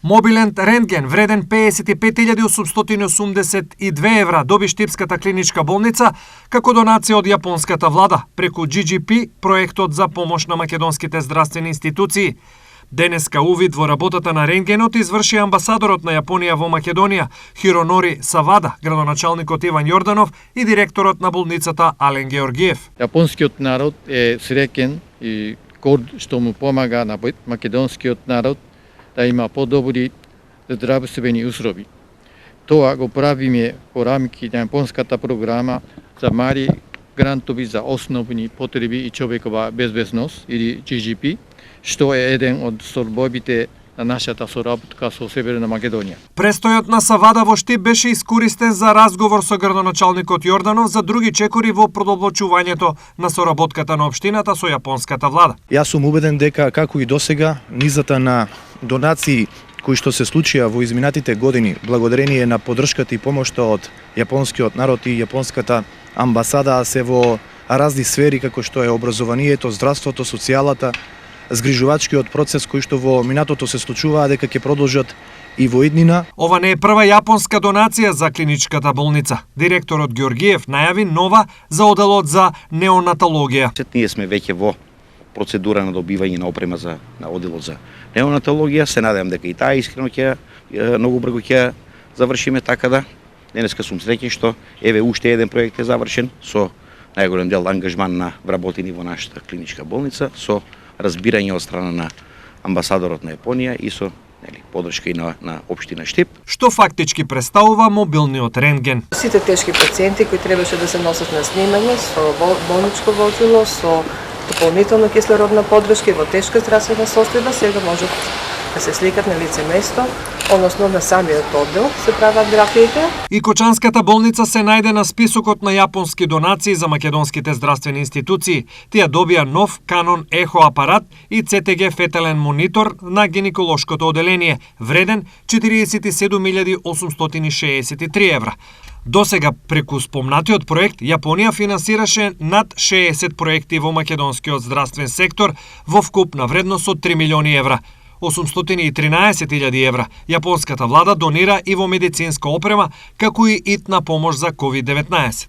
Мобилен рентген вреден 55.882 евра доби Штипската клиничка болница како донација од јапонската влада преку GGP, проектот за помош на македонските здравствени институции. Денеска увид во работата на рентгенот изврши амбасадорот на Јапонија во Македонија, Хиронори Савада, градоначалникот Иван Јорданов и директорот на болницата Ален Георгиев. Јапонскиот народ е среќен и горд што му помага на македонскиот народ да има подобри здравствени услови. Тоа го правиме во рамки на јапонската програма за мали грантови за основни потреби и човекова безбедност или GGP, што е еден од столбовите на нашата соработка со Северна Македонија. Престојот на Савада во Штип беше искористен за разговор со градоначалникот Јорданов за други чекори во продолбочувањето на соработката на општината со јапонската влада. Јас сум убеден дека, како и досега, низата на донации кои што се случија во изминатите години, благодарение на поддршката и помошта од јапонскиот народ и јапонската амбасада, се во разни сфери како што е образованието, здравството, социјалата, згрижувачкиот процес кој што во минатото се случуваа дека ќе продолжат и во иднина. Ова не е прва јапонска донација за клиничката болница. Директорот Георгиев најави нова за оделот за неонатологија. Ние сме веќе во процедура на добивање на опрема на оделот за неонатологија. Се надевам дека и таа искрено ќе многу брзо ќе завршиме, така да денеска сум среќен што еве уште еден проект е завршен со најголем дел ангажман на вработени во нашата клиничка болница, со разбирање од страна на амбасадорот на Јапонија и со поддршка и на општина Штип. Што фактички представува мобилниот рентген. Сите тешки пациенти кои требаше да се носат на снимање со болничко возило, со дополнителна кислородна поддршка и во тешка здравствена состојба, сега можат да се сликат на лице место, односно на самиот оддел се прават графиите. И Кочанската болница се најде на списокот на јапонски донации за македонските здравствени институции. Тие добија нов Canon Echo апарат и CTG фетален монитор на гинеколошкото оделение, вреден 47.863 евра. Досега преку спомнатиот проект Јапонија финансираше над 60 проекти во македонскиот здравствен сектор во вкуп на вредност од 3 милиони евра. 813.000 евра јапонската влада донира и во медицинска опрема, како и итна помош за COVID-19.